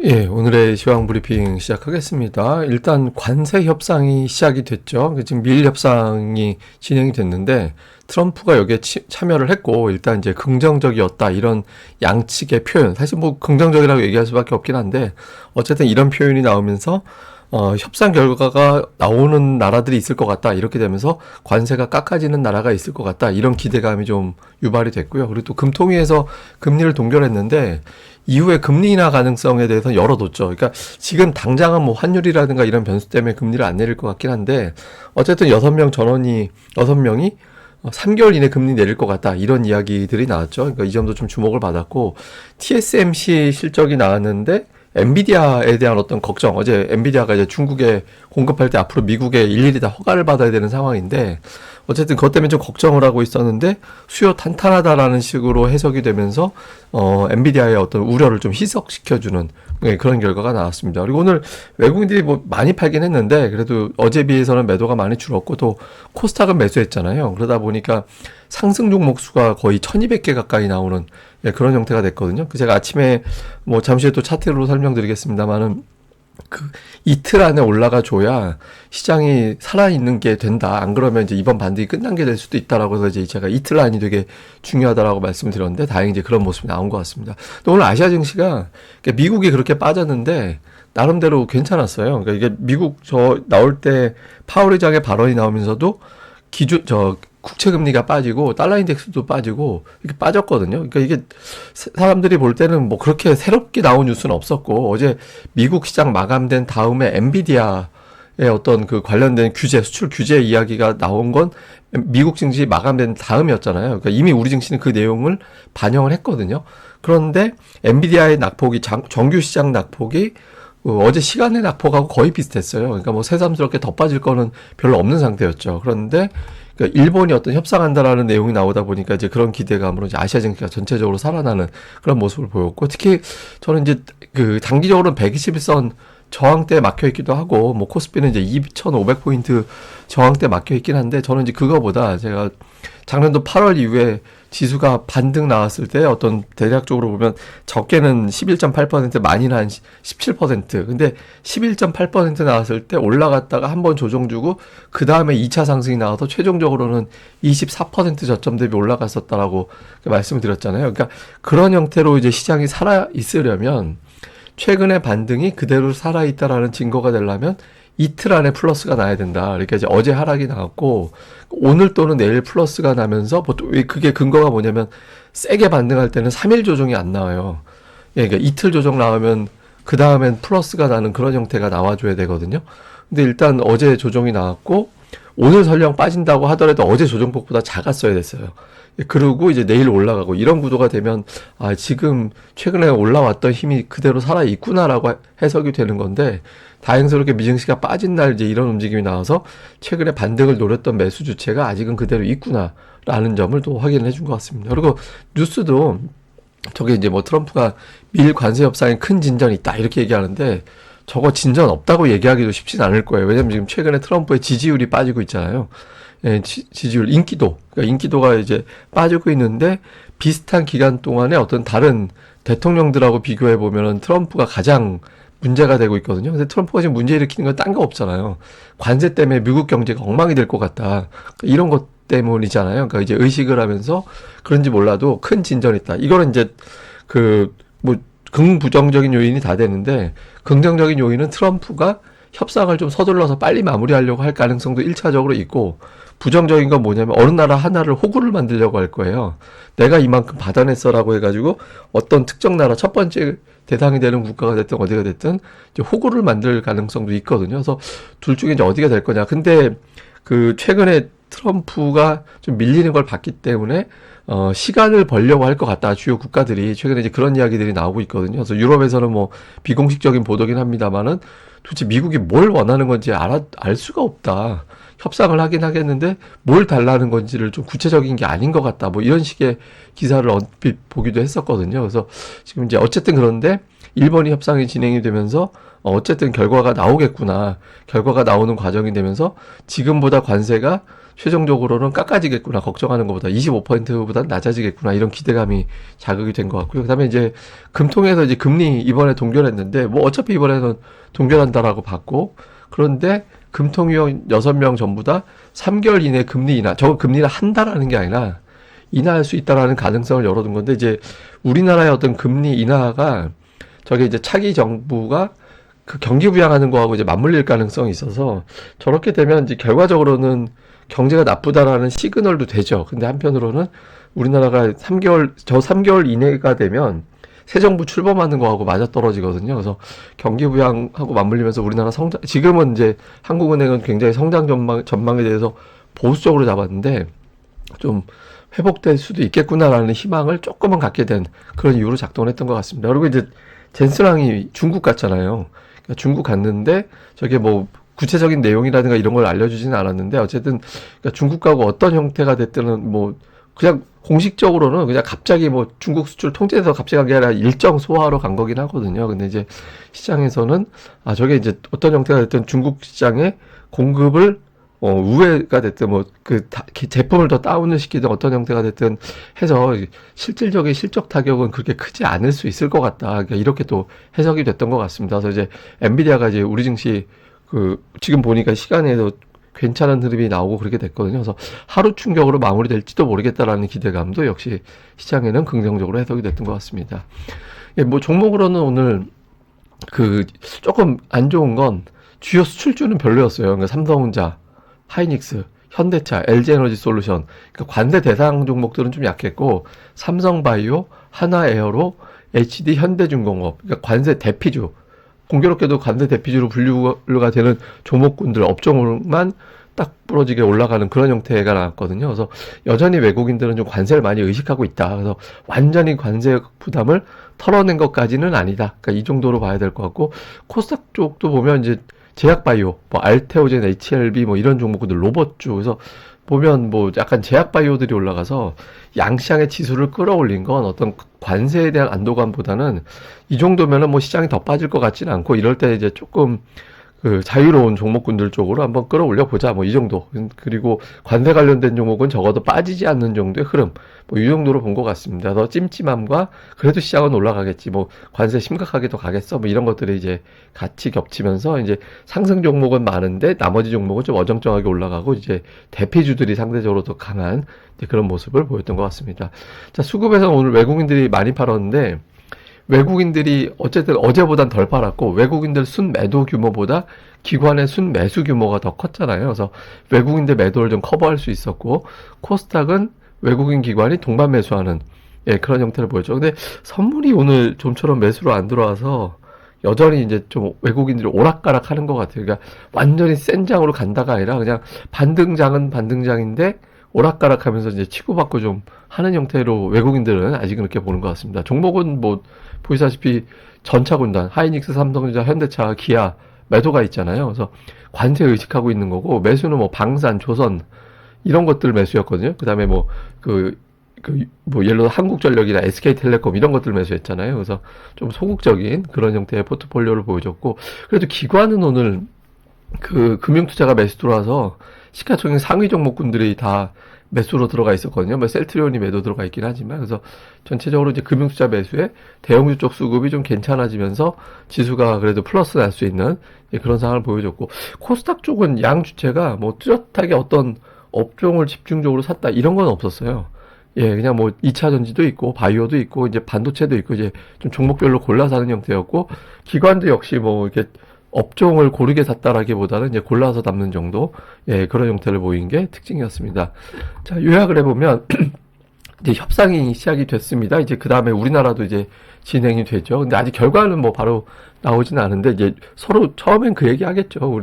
예, 오늘의 시황 브리핑 시작하겠습니다. 일단 관세 협상이 시작이 됐죠. 지금 미일 협상이 진행이 됐는데 트럼프가 여기에 참여를 했고 일단 이제 긍정적이었다 이런 양측의 표현. 사실 뭐 긍정적이라고 얘기할 수밖에 없긴 한데 어쨌든 이런 표현이 나오면서 협상 결과가 나오는 나라들이 있을 것 같다. 이렇게 되면서 관세가 깎아지는 나라가 있을 것 같다. 이런 기대감이 좀 유발이 됐고요. 그리고 또 금통위에서 금리를 동결했는데 이후에 금리 인하 가능성에 대해서 열어뒀죠. 그러니까 지금 당장은 뭐 환율이라든가 이런 변수 때문에 금리를 안 내릴 것 같긴 한데 어쨌든 6명이 3개월 이내 금리 내릴 것 같다. 이런 이야기들이 나왔죠. 그러니까 이 점도 좀 주목을 받았고 TSMC 실적이 나왔는데 엔비디아에 대한 어떤 걱정, 어제 엔비디아가 이제 중국에 공급할 때 앞으로 미국에 일일이 다 허가를 받아야 되는 상황인데 어쨌든 그것 때문에 좀 걱정을 하고 있었는데 수요 탄탄하다라는 식으로 해석이 되면서 엔비디아의 어떤 우려를 좀 희석시켜주는 그런 결과가 나왔습니다. 그리고 오늘 외국인들이 뭐 많이 팔긴 했는데 그래도 어제 비해서는 매도가 많이 줄었고 또 코스닥은 매수했잖아요. 그러다 보니까 상승 종목 수가 거의 1200개 가까이 나오는 그런 형태가 됐거든요. 제가 아침에 뭐 잠시 후에 또 차트로 설명드리겠습니다만은 그 이틀 안에 올라가 줘야 시장이 살아있는 게 된다. 안 그러면 이제 이번 반등이 끝난 게 될 수도 있다라고 해서 이제 제가 이틀 안이 되게 중요하다라고 말씀을 드렸는데 다행히 이제 그런 모습이 나온 것 같습니다. 또 오늘 아시아 증시가 미국이 그렇게 빠졌는데 나름대로 괜찮았어요. 그러니까 이게 미국 나올 때 파월 의장의 발언이 나오면서도 국채 금리가 빠지고 달러 인덱스도 빠지고 이렇게 빠졌거든요. 그러니까 이게 사람들이 볼 때는 뭐 그렇게 새롭게 나온 뉴스는 없었고 어제 미국 시장 마감된 다음에 엔비디아의 어떤 그 관련된 수출 규제 이야기가 나온 건 미국 증시 마감된 다음이었잖아요. 그러니까 이미 우리 증시는 그 내용을 반영을 했거든요. 그런데 엔비디아의 낙폭이 정규 시장 낙폭이 어제 시간의 낙폭하고 거의 비슷했어요. 그러니까 뭐 새삼스럽게 더 빠질 거는 별로 없는 상태였죠. 그런데 그러니까 일본이 어떤 협상한다라는 내용이 나오다 보니까 이제 그런 기대감으로 이제 아시아 증시가 전체적으로 살아나는 그런 모습을 보였고 특히 저는 이제 그 단기적으로는 121선 저항대에 막혀 있기도 하고 뭐 코스피는 이제 2,500포인트 저항대에 막혀 있긴 한데 저는 이제 그거보다 제가 작년도 8월 이후에 지수가 반등 나왔을 때 어떤 대략적으로 보면 적게는 11.8% 많이는 한 17%. 근데 11.8% 나왔을 때 올라갔다가 한번 조정 주고 그 다음에 2차 상승이 나와서 최종적으로는 24% 저점 대비 올라갔었다라고 말씀을 드렸잖아요. 그러니까 그런 형태로 이제 시장이 살아 있으려면 최근의 반등이 그대로 살아있다라는 증거가 되려면 이틀 안에 플러스가 나야 된다. 그러니까 이제 어제 하락이 나왔고 오늘 또는 내일 플러스가 나면서 보통 그게 근거가 뭐냐면 세게 반등할 때는 3일 조정이 안 나와요. 그러니까 이틀 조정 나오면 그 다음엔 플러스가 나는 그런 형태가 나와줘야 되거든요. 근데 일단 어제 조정이 나왔고 오늘 설령 빠진다고 하더라도 어제 조정폭보다 작았어야 됐어요. 그리고 이제 내일 올라가고 이런 구도가 되면 지금 최근에 올라왔던 힘이 그대로 살아 있구나라고 해석이 되는 건데 다행스럽게 미증시가 빠진 날 이제 이런 움직임이 나와서 최근에 반등을 노렸던 매수 주체가 아직은 그대로 있구나라는 점을 또 확인을 해준 것 같습니다. 그리고 뉴스도 저게 이제 뭐 트럼프가 미일 관세 협상에 큰 진전이 있다 이렇게 얘기하는데 저거 진전 없다고 얘기하기도 쉽진 않을 거예요. 왜냐면 지금 최근에 트럼프의 지지율이 빠지고 있잖아요. 예, 지지율, 그러니까 인기도가 이제 빠지고 있는데 비슷한 기간 동안에 어떤 다른 대통령들하고 비교해 보면은 트럼프가 가장 문제가 되고 있거든요. 근데 트럼프가 지금 문제 일으키는 건 딴 거 없잖아요. 관세 때문에 미국 경제가 엉망이 될 것 같다. 그러니까 이런 것 때문이잖아요. 그러니까 이제 의식을 하면서 그런지 몰라도 큰 진전이 있다. 이거는 이제 뭐 긍부정적인 요인이 다 되는데 긍정적인 요인은 트럼프가 협상을 좀 서둘러서 빨리 마무리하려고 할 가능성도 1차적으로 있고 부정적인 건 뭐냐면 어느 나라 하나를 호구를 만들려고 할 거예요. 내가 이만큼 받아냈어라고 해가지고 어떤 특정 나라 첫 번째 대상이 되는 국가가 됐든 어디가 됐든 이제 호구를 만들 가능성도 있거든요. 그래서 둘 중에 이제 어디가 될 거냐. 근데 그 최근에 트럼프가 좀 밀리는 걸 봤기 때문에 시간을 벌려고 할 것 같다. 주요 국가들이 최근에 이제 그런 이야기들이 나오고 있거든요. 그래서 유럽에서는 뭐 비공식적인 보도긴 합니다만은 도대체 미국이 뭘 원하는 건지 알 수가 없다. 협상을 하긴 하겠는데 뭘 달라는 건지를 좀 구체적인 게 아닌 것 같다. 뭐 이런 식의 기사를 언뜻 보기도 했었거든요. 그래서 지금 이제 어쨌든 그런데 일본이 협상이 진행이 되면서 어쨌든 결과가 나오겠구나. 결과가 나오는 과정이 되면서 지금보다 관세가 최종적으로는 깎아지겠구나. 걱정하는 것보다 25%보다 낮아지겠구나. 이런 기대감이 자극이 된 것 같고요. 그다음에 이제 금통에서 이제 금리 이번에 동결했는데 뭐 어차피 이번에는 동결한다라고 봤고 그런데 금통위원 6명 전부 다 3개월 이내 금리 인하. 저거 금리를 한다라는 게 아니라 인하할 수 있다라는 가능성을 열어둔 건데 이제 우리나라의 어떤 금리 인하가 저게 이제 차기 정부가 그 경기 부양하는 거하고 이제 맞물릴 가능성이 있어서 저렇게 되면 이제 결과적으로는 경제가 나쁘다라는 시그널도 되죠. 근데 한편으로는 우리나라가 3개월 이내가 되면 새 정부 출범하는 거하고 맞아떨어지거든요. 그래서 경기 부양하고 맞물리면서 우리나라 성장, 지금은 이제 한국은행은 굉장히 성장 전망에 대해서 보수적으로 잡았는데 좀 회복될 수도 있겠구나라는 희망을 조금은 갖게 된 그런 이유로 작동을 했던 것 같습니다. 그리고 이제 젠스랑이 중국 갔잖아요. 그러니까 중국 갔는데 저게 뭐 구체적인 내용이라든가 이런 걸 알려주지는 않았는데 어쨌든 그러니까 중국 가고 어떤 형태가 됐든 뭐 그냥 공식적으로는 그냥 갑자기 뭐 중국 수출 통제해서 갑자기 간 게 아니라 일정 소화하러 간 거긴 하거든요. 근데 이제 시장에서는 저게 이제 어떤 형태가 됐든 중국 시장에 공급을 우회가 됐든 뭐 그 제품을 더 다운을 시키든 어떤 형태가 됐든 해서 실질적인 실적 타격은 그렇게 크지 않을 수 있을 것 같다. 그러니까 이렇게 또 해석이 됐던 것 같습니다. 그래서 이제 엔비디아가 이제 우리 증시 지금 보니까 시간에도 괜찮은 흐름이 나오고 그렇게 됐거든요. 그래서 하루 충격으로 마무리될지도 모르겠다라는 기대감도 역시 시장에는 긍정적으로 해석이 됐던 것 같습니다. 예, 뭐 종목으로는 오늘 조금 안 좋은 건 주요 수출주는 별로였어요. 그러니까 삼성전자, 하이닉스, 현대차, LG에너지솔루션, 그러니까 관세 대상 종목들은 좀 약했고 삼성바이오, 하나에어로, HD 현대중공업, 그러니까 관세 대피주, 공교롭게도 관세 대피주로 분류가 되는 종목군들 업종만 딱 부러지게 올라가는 그런 형태가 나왔거든요. 그래서 여전히 외국인들은 좀 관세를 많이 의식하고 있다. 그래서 완전히 관세 부담을 털어낸 것까지는 아니다. 그러니까 이 정도로 봐야 될 것 같고 코스닥 쪽도 보면 이제 제약바이오, 뭐 알테오젠, HLB 뭐 이런 종목들 로봇주 그래서 보면 뭐 약간 제약바이오들이 올라가서 양시장의 지수를 끌어올린 건 어떤 관세에 대한 안도감보다는 이 정도면은 뭐 시장이 더 빠질 것 같지는 않고 이럴 때 이제 조금 자유로운 종목군들 쪽으로 한번 끌어올려 보자 뭐 이 정도. 그리고 관세 관련된 종목은 적어도 빠지지 않는 정도의 흐름 뭐 이 정도로 본 것 같습니다. 더 찜찜함과 그래도 시장은 올라가겠지 뭐 관세 심각하게 더 가겠어 뭐 이런 것들이 이제 같이 겹치면서 이제 상승 종목은 많은데 나머지 종목은 좀 어정쩡하게 올라가고 이제 대피주들이 상대적으로 더 강한 그런 모습을 보였던 것 같습니다. 자, 수급에서 오늘 외국인들이 많이 팔았는데 외국인들이 어쨌든 어제보단 덜 팔았고 외국인들 순매도 규모보다 기관의 순매수 규모가 더 컸잖아요. 그래서 외국인들 매도를 좀 커버할 수 있었고 코스닥은 외국인 기관이 동반 매수하는 그런 형태를 보였죠. 근데 선물이 오늘 좀처럼 매수로 안 들어와서 여전히 이제 좀 외국인들이 오락가락 하는 것 같아요. 그러니까 완전히 센 장으로 간다가 아니라 그냥 반등장은 반등장인데 오락가락 하면서 이제 치고받고 좀 하는 형태로 외국인들은 아직은 그렇게 보는 것 같습니다. 종목은 뭐 보시다시피 전차군단, 하이닉스, 삼성전자, 현대차, 기아 매도가 있잖아요. 그래서 관세 의식하고 있는 거고 매수는 뭐 방산, 조선 이런 것들 매수였거든요. 그 다음에 뭐 예를 들어 한국전력이나 SK텔레콤 이런 것들 매수했잖아요. 그래서 좀 소극적인 그런 형태의 포트폴리오를 보여줬고 그래도 기관은 오늘 금융투자가 매수 들어와서 시가총액 상위 종목군들이 다 매수로 들어가 있었거든요. 뭐 셀트리온이 매도 들어가 있긴 하지만 그래서 전체적으로 이제 금융투자 매수에 대형주 쪽 수급이 좀 괜찮아지면서 지수가 그래도 플러스 날 수 있는 그런 상황을 보여줬고 코스닥 쪽은 양 주체가 뭐 뚜렷하게 어떤 업종을 집중적으로 샀다 이런 건 없었어요. 예, 그냥 뭐 2차 전지도 있고 바이오도 있고 이제 반도체도 있고 이제 좀 종목별로 골라서 하는 형태였고 기관도 역시 뭐 이렇게 업종을 고르게 샀다라기보다는 이제 골라서 담는 정도, 그런 형태를 보인 게 특징이었습니다. 자, 요약을 해보면, 이제 협상이 시작이 됐습니다. 이제 그 다음에 우리나라도 이제 진행이 되죠. 근데 아직 결과는 뭐 바로 나오지는 않은데, 이제 서로 처음엔 그 얘기 하겠죠.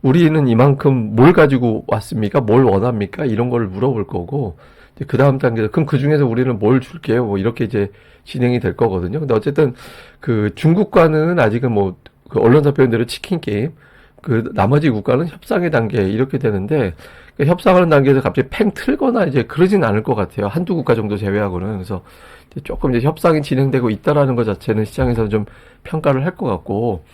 우리는 이만큼 뭘 가지고 왔습니까? 뭘 원합니까? 이런 걸 물어볼 거고, 그 다음 단계에서, 그럼 그 중에서 우리는 뭘 줄게요? 뭐 이렇게 이제 진행이 될 거거든요. 근데 어쨌든, 중국과는 아직은 뭐, 언론사 표현대로 치킨 게임, 그 나머지 국가는 협상의 단계 이렇게 되는데 그 협상하는 단계에서 갑자기 팽 틀거나 이제 그러진 않을 것 같아요. 한두 국가 정도 제외하고는. 그래서 이제 조금 이제 협상이 진행되고 있다라는 것 자체는 시장에서 좀 평가를 할 것 같고,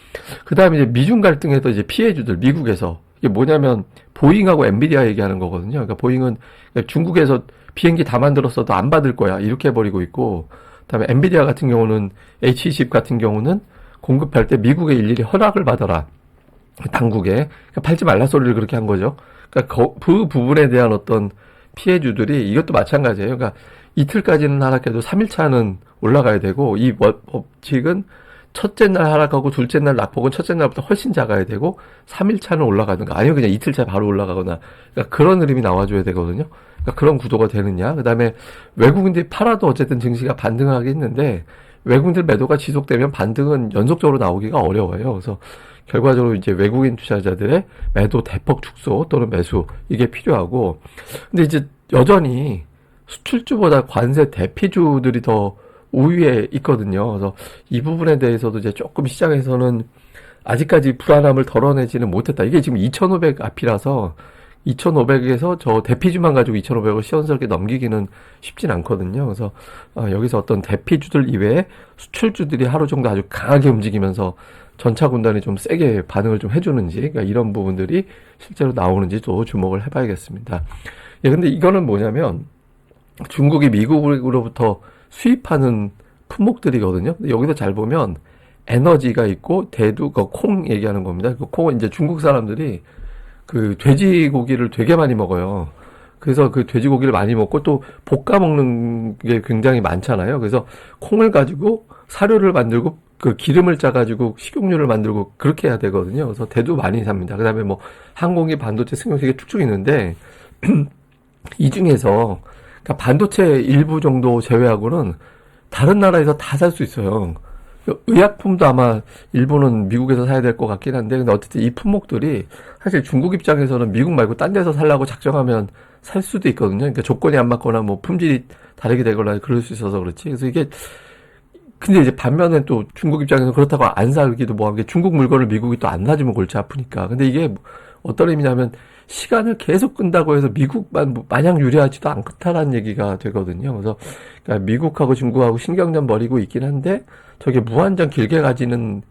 그 다음에 이제 미중 갈등에서 이제 피해주들 미국에서 이게 뭐냐면 보잉하고 엔비디아 얘기하는 거거든요. 그러니까 보잉은 중국에서 비행기 다 만들었어도 안 받을 거야 이렇게 해버리고 있고, 그다음에 엔비디아 같은 경우는 H20 같은 경우는 공급할 때 미국에 일일이 허락을 받아라. 당국에. 그러니까 팔지 말라 소리를 그렇게 한 거죠. 그러니까 그 부분에 대한 어떤 피해주들이 이것도 마찬가지예요. 그러니까 이틀까지는 하락해도 3일차는 올라가야 되고, 이 법칙은 첫째 날 하락하고 둘째 날 낙폭은 첫째 날보다 훨씬 작아야 되고 3일차는 올라가든가 아니면 그냥 이틀차 바로 올라가거나, 그러니까 그런 흐름이 나와줘야 되거든요. 그러니까 그런 구도가 되느냐. 그 다음에 외국인들이 팔아도 어쨌든 증시가 반등하게 했는데 외국인들 매도가 지속되면 반등은 연속적으로 나오기가 어려워요. 그래서 결과적으로 이제 외국인 투자자들의 매도 대폭 축소 또는 매수 이게 필요하고, 근데 이제 여전히 수출주보다 관세 대피주들이 더 우위에 있거든요. 그래서 이 부분에 대해서도 이제 조금 시장에서는 아직까지 불안함을 덜어내지는 못했다. 이게 지금 2,500 앞이라서 2,500에서 저 대피주만 가지고 2,500을 시원스럽게 넘기기는 쉽진 않거든요. 그래서 여기서 어떤 대피주들 이외에 수출주들이 하루 정도 아주 강하게 움직이면서 전차 군단이 좀 세게 반응을 좀 해주는지, 그러니까 이런 부분들이 실제로 나오는지도 주목을 해봐야겠습니다. 예, 근데 이거는 뭐냐면 중국이 미국으로부터 수입하는 품목들이거든요. 근데 여기서 잘 보면 에너지가 있고 대두, 콩 얘기하는 겁니다. 그 콩은 이제 중국 사람들이 그 돼지고기를 되게 많이 먹어요. 그래서 그 돼지고기를 많이 먹고 또 볶아 먹는 게 굉장히 많잖아요. 그래서 콩을 가지고 사료를 만들고 그 기름을 짜가지고 식용유를 만들고 그렇게 해야 되거든요. 그래서 대두 많이 삽니다. 그 다음에 뭐 항공기, 반도체, 승용차가 쭉쭉 있는데 이 중에서 그러니까 반도체 일부 정도 제외하고는 다른 나라에서 다 살 수 있어요. 의약품도 아마 일부는 미국에서 사야 될 것 같긴 한데, 근데 어쨌든 이 품목들이 사실 중국 입장에서는 미국 말고 딴 데서 살라고 작정하면 살 수도 있거든요. 그러니까 조건이 안 맞거나 뭐 품질이 다르게 되거나 그럴 수 있어서 그렇지. 그래서 이게 근데 이제 반면에 또 중국 입장에서 그렇다고 안 사기도 뭐한 게 중국 물건을 미국이 또 안 사주면 골치 아프니까. 근데 이게 어떤 의미냐면 시간을 계속 끈다고 해서 미국만 마냥 유리하지도 않다라는 얘기가 되거든요. 그래서 그러니까 미국하고 중국하고 신경전 벌이고 있긴 한데 저게 무한정 길게 가지는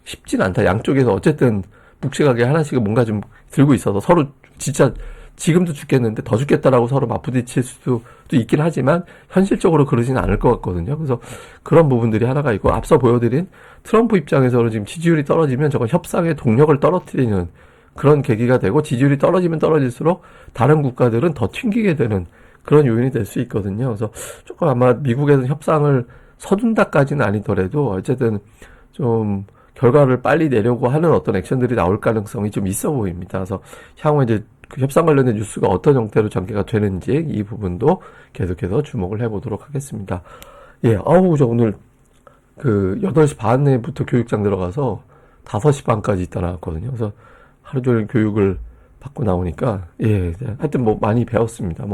쉽진 않다. 양쪽에서 어쨌든 묵직하게 하나씩은 뭔가 좀 들고 있어서 서로 진짜 지금도 죽겠는데 더 죽겠다라고 서로 맞부딪힐 수도 있긴 하지만 현실적으로 그러지는 않을 것 같거든요. 그래서 그런 부분들이 하나가 있고, 앞서 보여드린 트럼프 입장에서는 지금 지지율이 떨어지면 저건 협상의 동력을 떨어뜨리는 그런 계기가 되고, 지지율이 떨어지면 떨어질수록 다른 국가들은 더 튕기게 되는 그런 요인이 될 수 있거든요. 그래서 조금 아마 미국에서는 협상을 서둔다까지는 아니더라도 어쨌든 좀 결과를 빨리 내려고 하는 어떤 액션들이 나올 가능성이 좀 있어 보입니다. 그래서 향후에 이제 그 협상 관련된 뉴스가 어떤 형태로 전개가 되는지 이 부분도 계속해서 주목을 해보도록 하겠습니다. 예, 저 오늘 그 8시 반에부터 교육장 들어가서 5시 반까지 있다 나왔거든요. 그래서 하루 종일 교육을 받고 나오니까, 예, 하여튼 뭐 많이 배웠습니다.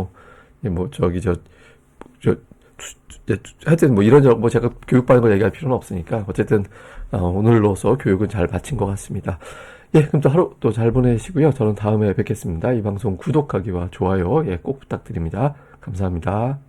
하여튼 뭐 이런저런 뭐 제가 교육받은 걸 얘기할 필요는 없으니까 어쨌든 오늘로서 교육은 잘 마친 것 같습니다. 예, 그럼 또 하루 또 잘 보내시고요. 저는 다음에 뵙겠습니다. 이 방송 구독하기와 좋아요, 예, 꼭 부탁드립니다. 감사합니다.